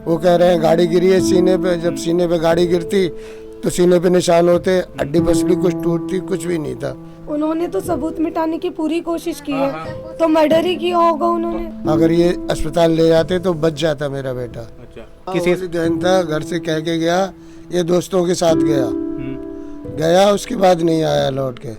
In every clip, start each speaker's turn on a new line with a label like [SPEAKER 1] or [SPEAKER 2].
[SPEAKER 1] वो कह रहे हैं गाड़ी गिरी है सीने पे। जब सीने पे गाड़ी गिरती तो सीने पे निशान होते, हड्डी पसली कुछ टूटती, कुछ भी नहीं था।
[SPEAKER 2] उन्होंने तो सबूत मिटाने की पूरी कोशिश की है, तो मर्डर ही किया होगा उन्होंने।
[SPEAKER 1] अगर ये अस्पताल ले जाते तो बच जाता मेरा बेटा।
[SPEAKER 3] अच्छा,
[SPEAKER 1] किसी बहन था, घर से कह के गया, ये दोस्तों के साथ गया, गया उसके बाद नहीं आया लौट के।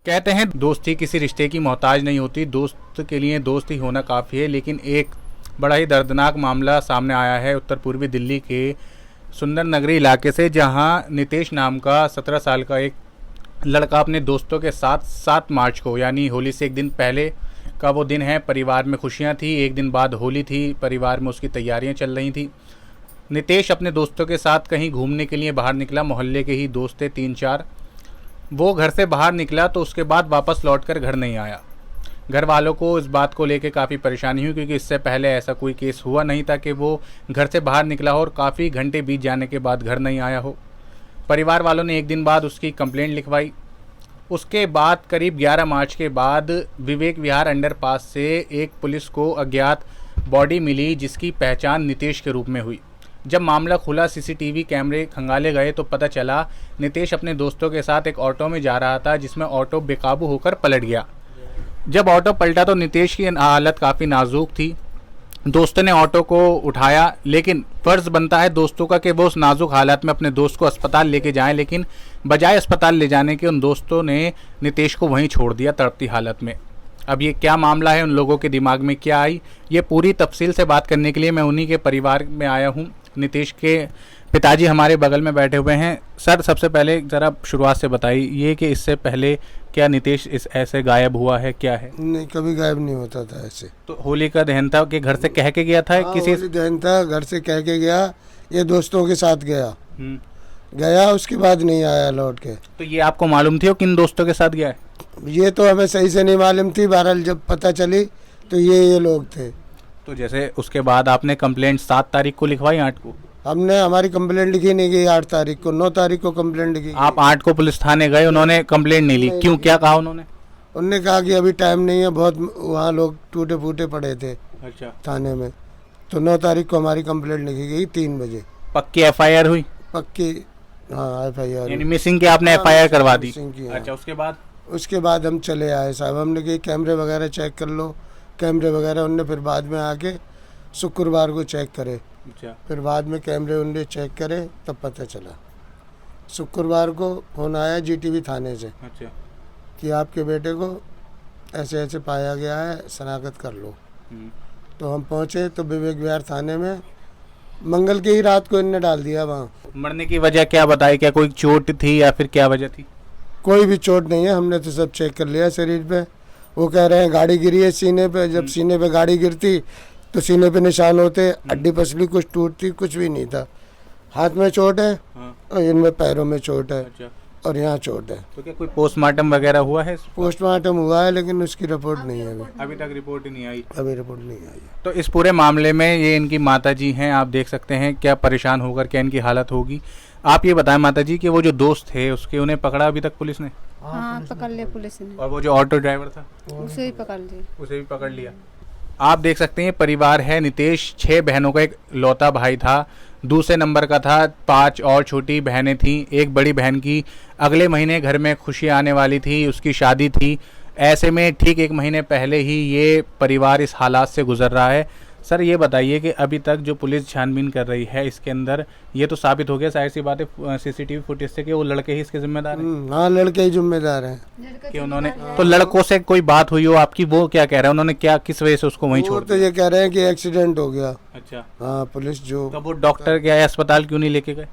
[SPEAKER 3] कहते हैं दोस्ती किसी रिश्ते की मोहताज नहीं होती, दोस्त के लिए दोस्त ही होना काफ़ी है। लेकिन एक बड़ा ही दर्दनाक मामला सामने आया है उत्तर पूर्वी दिल्ली के सुंदर नगरी इलाके से, जहां नितेश नाम का 17 साल का एक लड़का अपने दोस्तों के साथ 7 मार्च को, यानी होली से एक दिन पहले का वो दिन है। परिवार में खुशियां थी, एक दिन बाद होली थी, परिवार में उसकी तैयारियां चल रही थी। नितेश अपने दोस्तों के साथ कहीं घूमने के लिए बाहर निकला, मोहल्ले के ही दोस्त थे 3-4। वो घर से बाहर निकला तो उसके बाद वापस लौटकर घर नहीं आया। घर वालों को इस बात को लेकर काफ़ी परेशानी हुई, क्योंकि इससे पहले ऐसा कोई केस हुआ नहीं था कि वो घर से बाहर निकला हो और काफ़ी घंटे बीत जाने के बाद घर नहीं आया हो। परिवार वालों ने एक दिन बाद उसकी कंप्लेंट लिखवाई। उसके बाद करीब 11 मार्च के बाद विवेक विहार अंडरपास से एक पुलिस को अज्ञात बॉडी मिली, जिसकी पहचान नितेश के रूप में हुई। जब मामला खुला, सीसीटीवी कैमरे खंगाले गए तो पता चला नितेश अपने दोस्तों के साथ एक ऑटो में जा रहा था, जिसमें ऑटो बेकाबू होकर पलट गया। जब ऑटो पलटा तो नितेश की हालत काफ़ी नाजुक थी। दोस्तों ने ऑटो को उठाया, लेकिन फ़र्ज़ बनता है दोस्तों का कि वो उस नाजुक हालत में अपने दोस्त को अस्पताल लेके जाएं, लेकिन बजाय अस्पताल ले जाने के उन दोस्तों ने नितेश को वहीं छोड़ दिया तड़पती हालत में। अब ये क्या मामला है, उन लोगों के दिमाग में क्या आई, ये पूरी तफसील से बात करने के लिए मैं उन्हीं के परिवार में आया हूँ। नितेश के पिताजी हमारे बगल में बैठे हुए हैं। सर, सबसे पहले ज़रा शुरुआत से बताइए कि इससे पहले क्या नितेश इस ऐसे गायब हुआ है, क्या है?
[SPEAKER 1] नहीं, कभी गायब नहीं होता था ऐसे।
[SPEAKER 3] तो होली का दहन था कि घर से कह के गया था? किसी
[SPEAKER 1] होली दहन था, घर से कह के गया, ये दोस्तों के साथ गया, गया उसके बाद नहीं आया लौट के।
[SPEAKER 3] तो ये आपको मालूम थी वो किन दोस्तों के साथ गया है?
[SPEAKER 1] ये तो हमें सही से नहीं मालूम थी, बहरहाल जब पता चली तो ये लोग थे।
[SPEAKER 3] तो जैसे उसके बाद आपने कंप्लेंट 7 तारीख को लिखवाई, 8 को?
[SPEAKER 1] हमने हमारी कंप्लेंट लिखी नहीं गई, 8 तारीख को, 9 तारीख को कंप्लेंट लिखी।
[SPEAKER 3] आप 8 को पुलिस थाने गए, उन्होंने कंप्लेंट नहीं ली? क्यों, क्या कहा उन्होंने?
[SPEAKER 1] उन्होंने कहा कि अभी टाइम नहीं है, बहुत वहाँ लोग टूटे फूटे पड़े थे
[SPEAKER 3] अच्छा,
[SPEAKER 1] थाने में। तो 9 तारीख को हमारी कंप्लेंट लिखी गई 3 बजे।
[SPEAKER 3] पक्की FIR हुई?
[SPEAKER 1] पक्की, हाँ, FIR।
[SPEAKER 3] यानी मिसिंग की आपने FIR करवा दी?
[SPEAKER 1] हाँ।
[SPEAKER 3] अच्छा, उसके बाद?
[SPEAKER 1] उसके बाद हम चले आए साहब, हमने कहा कैमरे वगैरह चेक कर लो, कैमरे वगैरह उनने फिर बाद में आके शुक्रवार को चेक करे।
[SPEAKER 3] अच्छा,
[SPEAKER 1] फिर बाद में कैमरे उनने चेक करे तब पता चला। शुक्रवार को फ़ोन आया GTV थाने से
[SPEAKER 3] अच्छा,
[SPEAKER 1] कि आपके बेटे को ऐसे ऐसे पाया गया है, शनाख्त कर लो। तो हम पहुँचे तो विवेक विहार थाने में मंगल की ही रात को इनने डाल दिया वहाँ।
[SPEAKER 3] मरने की वजह क्या बताई? क्या कोई चोट थी या फिर क्या वजह थी?
[SPEAKER 1] कोई भी चोट नहीं है, हमने तो सब चेक कर लिया शरीर पे। वो कह रहे हैं गाड़ी गिरी है सीने पे। जब सीने पे गाड़ी गिरती तो सीने पे निशान होते, हड्डी पसली कुछ टूटती, कुछ भी नहीं था। हाथ में चोट है और इनमें पैरों में चोट है।
[SPEAKER 3] अच्छा,
[SPEAKER 1] और यहाँ चोट है।
[SPEAKER 3] तो क्या कोई पोस्टमार्टम वगैरह हुआ है?
[SPEAKER 1] पोस्टमार्टम हुआ है लेकिन उसकी रिपोर्ट नहीं है
[SPEAKER 3] अभी तक रिपोर्ट ही नहीं आई।
[SPEAKER 1] अभी रिपोर्ट नहीं आई है।
[SPEAKER 3] तो इस पूरे मामले में ये इनकी माताजी हैं, आप देख सकते हैं क्या परेशान होकर क्या इनकी हालत होगी। आप ये बताएं माताजी कि वो जो दोस्त थे उसके, उन्हें पकड़ा अभी तक पुलिस ने?
[SPEAKER 4] हाँ, पकड़ लिया पुलिस ने।
[SPEAKER 3] और वो जो ऑटो ड्राइवर था
[SPEAKER 4] उसे भी पकड़ लिया।
[SPEAKER 3] उसे भी पकड़ लिया। आप देख सकते हैं परिवार है। नितेश 6 बहनों का एक लौता भाई था, दूसरे नंबर का था, 5 और छोटी बहनें थीं। एक बड़ी बहन की अगले महीने घर में खुशी आने वाली थी, उसकी शादी थी। ऐसे में ठीक 1 महीने पहले ही ये परिवार इस हालात से गुजर रहा है। सर, ये बताइए कि अभी तक जो पुलिस छानबीन कर रही है इसके अंदर ये तो साबित हो गया, जाहिर सी बात है CCTV फुटेज से, कि वो लड़के ही इसके जिम्मेदार हैं।
[SPEAKER 1] हाँ, लड़के ही जिम्मेदार हैं।
[SPEAKER 3] कि उन्होंने तो लड़कों से कोई बात हुई हो आपकी, वो क्या कह रहे हैं? उन्होंने क्या, किस वजह से उसको वहीं छोड़
[SPEAKER 1] तो ये कह रहे हैं कि एक्सीडेंट हो गया।
[SPEAKER 3] अच्छा,
[SPEAKER 1] हाँ, पुलिस जो,
[SPEAKER 3] तो वो डॉक्टर क्या है, अस्पताल क्यों नहीं लेके गए?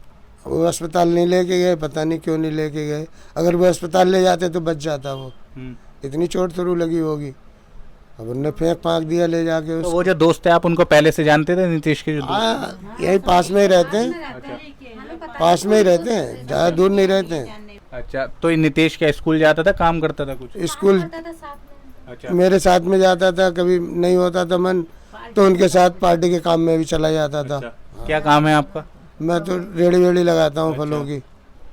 [SPEAKER 1] वो अस्पताल नहीं लेके गए, पता नहीं क्यों नहीं लेके गए। अगर वो अस्पताल ले जाते तो बच जाता वो। इतनी चोट तो लगी होगी, अब उनने फेंक फाँक दिया ले जाके।
[SPEAKER 3] तो वो जो दोस्त है आप उनको पहले से जानते थे, नितेश के जो दोस्त?
[SPEAKER 1] हाँ, यही पास में ही रहते हैं। पास में ही रहते हैं, ज़्यादा दूर नहीं रहते हैं।
[SPEAKER 3] अच्छा, तो ये नितेश क्या स्कूल जाता था, काम करता था कुछ?
[SPEAKER 1] स्कूल
[SPEAKER 3] अच्छा,
[SPEAKER 1] मेरे साथ में जाता था, कभी नहीं होता था मन तो उनके साथ पार्टी के काम में भी चला जाता था।
[SPEAKER 3] क्या काम है आपका?
[SPEAKER 1] मैं तो रेड़ी वेड़ी लगाता हूँ फलों की।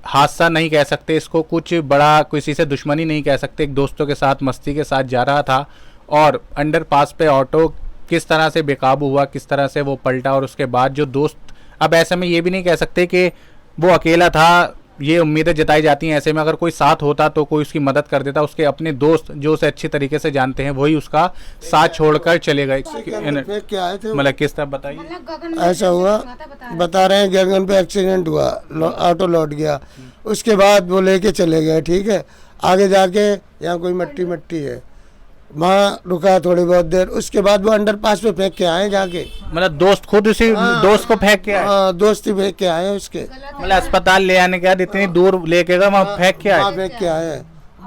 [SPEAKER 3] हादसा नहीं कह सकते इसको, कुछ बड़ा किसी से दुश्मनी नहीं कह सकते। एक दोस्तों के साथ मस्ती के साथ जा रहा था और अंडरपास पे ऑटो किस तरह से बेकाबू हुआ, किस तरह से वो पलटा, और उसके बाद जो दोस्त, अब ऐसे में ये भी नहीं कह सकते कि वो अकेला था, ये उम्मीदें जताई जाती हैं ऐसे में अगर कोई साथ होता तो कोई उसकी मदद कर देता, उसके अपने दोस्त जो उसे अच्छी तरीके से जानते हैं वही उसका साथ छोड़कर चले गए।
[SPEAKER 1] क्या आए थे
[SPEAKER 3] मतलब किस तरह बताइए।
[SPEAKER 1] ऐसा हुआ, बता रहे हैं गगन पे एक्सीडेंट हुआ, ऑटो लौट गया, उसके बाद वो लेके चले गए, ठीक है। आगे जाके यहाँ कोई मट्टी है, वहाँ रुका थोड़ी बहुत देर, उसके बाद वो अंडरपास पे फेंक के आए जाके।
[SPEAKER 3] मतलब दोस्त खुद उसी दोस्त को फेंक के आए?
[SPEAKER 1] हाँ, दोस्त ही फेंक के आए उसके।
[SPEAKER 3] मतलब अस्पताल ले आने के बाद इतनी दूर लेके गए, वहाँ फेंक के आए?
[SPEAKER 1] फेंक के आए,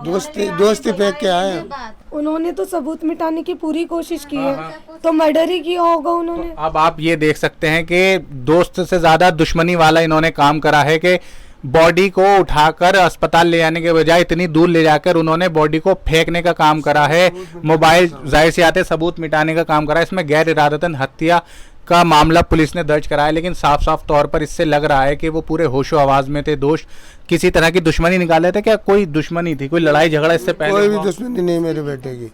[SPEAKER 1] दोस्ती फेंक के आए।
[SPEAKER 2] उन्होंने तो सबूत मिटाने की पूरी कोशिश की है, तो मर्डर ही किया होगा उन्होंने।
[SPEAKER 3] अब आप ये देख सकते हैं कि दोस्त से ज्यादा दुश्मनी वाला इन्होंने काम करा है कि बॉडी को उठाकर अस्पताल ले जाने के बजाय इतनी दूर ले जाकर उन्होंने बॉडी को फेंकने का काम करा है। मोबाइल जाहिर से आते सबूत मिटाने का काम करा है। इसमें गैर इरादतन हत्या का मामला पुलिस ने दर्ज कराया, लेकिन साफ साफ तौर पर इससे लग रहा है कि वो पूरे होशो आवाज में थे। दोष किसी तरह की दुश्मनी निकाले थे क्या? कोई दुश्मनी थी, कोई लड़ाई झगड़ा इससे पहले?
[SPEAKER 1] कोई भी दुश्मनी नहीं मेरे बेटे की,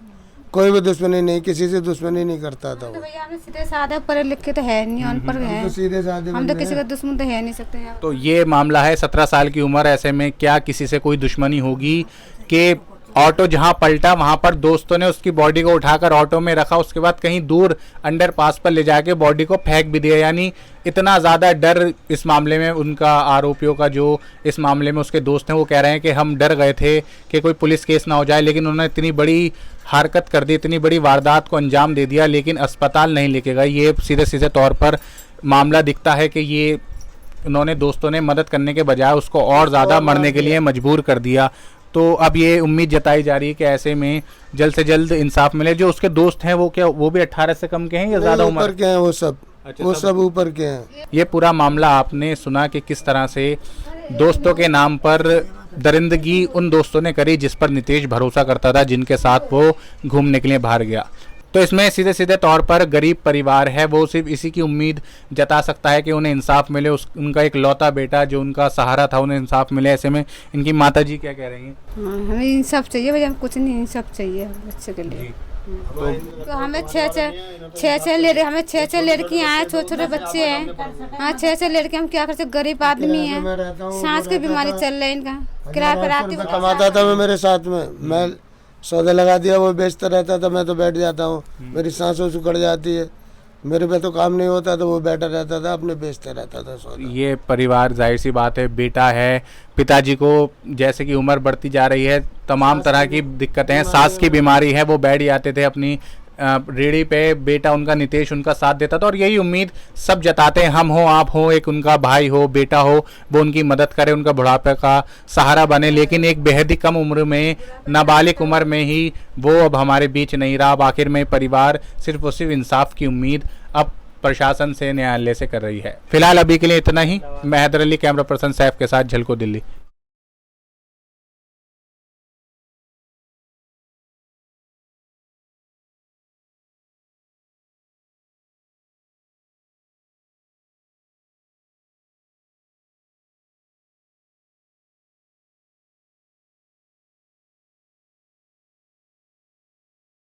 [SPEAKER 1] कोई भी दुश्मनी नहीं, किसी से दुश्मनी नहीं करता था वो।
[SPEAKER 4] भैया हमें सीधे साधे पढ़े लिखे तो है नहीं, अनपढ़ है,
[SPEAKER 1] सीधे साधे
[SPEAKER 4] हम तो किसी का दुश्मन तो है नहीं सकते हैं।
[SPEAKER 3] तो ये मामला है, 17 साल की उम्र, ऐसे में क्या किसी से कोई दुश्मनी होगी कि ऑटो जहां पलटा वहां पर दोस्तों ने उसकी बॉडी को उठाकर ऑटो में रखा, उसके बाद कहीं दूर अंडरपास पर ले जाके बॉडी को फेंक भी दिया। यानी इतना ज़्यादा डर इस मामले में उनका, आरोपियों का, जो इस मामले में उसके दोस्त हैं, वो कह रहे हैं कि हम डर गए थे कि कोई पुलिस केस ना हो जाए, लेकिन उन्होंने इतनी बड़ी हरकत कर दी, इतनी बड़ी वारदात को अंजाम दे दिया, लेकिन अस्पताल नहीं लेके गए। ये सीधे सीधे तौर पर मामला दिखता है कि ये उन्होंने, दोस्तों ने मदद करने के बजाय उसको और ज़्यादा मरने के लिए मजबूर कर दिया। तो अब ये उम्मीद जताई जा रही है कि ऐसे में जल्द से जल्द इंसाफ मिले। जो उसके दोस्त हैं वो क्या, वो भी 18 से कम के हैं या ज़्यादा उम्र
[SPEAKER 1] के हैं? वो सब,
[SPEAKER 3] अच्छा,
[SPEAKER 1] वो सब ऊपर के हैं।
[SPEAKER 3] ये पूरा मामला आपने सुना कि किस तरह से दोस्तों के नाम पर दरिंदगी उन दोस्तों ने करी जिस पर नितेश भरोसा करता था, जिनके साथ वो घूमने के लिए बाहर गया। तो इसमें सीधे सीधे तौर पर गरीब परिवार है, वो सिर्फ इसी की उम्मीद जता सकता है कि उन्हें इंसाफ मिले। उनका एक लौता बेटा जो उनका सहारा था, उन्हें इंसाफ मिले। ऐसे में इनकी माता जी क्या कह रही हैं?
[SPEAKER 4] हमें इंसाफ चाहिए भैया, कुछ नहीं, इंसाफ चाहिए बच्चे के लिए। तो हमें छः लड़कियाँ हैं, छोटे छोटे बच्चे हैं। हाँ, 6 लड़के, हम क्या कर सकते, गरीब आदमी हैं, सांस की बीमारी चल रही है इनका, किराए पर आती।
[SPEAKER 1] कमाता था मैं, मेरे साथ में मैं सौदा लगा दिया, वो बेचता रहता था, मैं तो बैठ जाता हूँ, मेरी सांसों सुकड़ जाती है, मेरे पे तो काम नहीं होता, तो वो बैठा रहता था, अपने बेचते रहता था सौदा। ये
[SPEAKER 3] परिवार, जाहिर सी बात है, बेटा है, पिताजी को जैसे कि उम्र बढ़ती जा रही है, तमाम तरह की दिक्कतें हैं, सांस की बीमारी है, वो बैठ जाते थे अपनी रेडी पे। बेटा उनका नितेश उनका साथ देता था, और यही उम्मीद सब जताते हैं, हम हो, आप हो, एक उनका भाई हो, बेटा हो, वो उनकी मदद करे, उनका बुढ़ापे का सहारा बने। लेकिन एक बेहद ही कम उम्र में, नाबालिग उम्र में ही वो अब हमारे बीच नहीं रहा। अब आखिर में परिवार सिर्फ और सिर्फ इंसाफ की उम्मीद अब प्रशासन से, न्यायालय से कर रही है। फिलहाल अभी के लिए इतना ही। मैं हैदर अली, कैमरा पर्सन सैफ के साथ, झलको दिल्ली।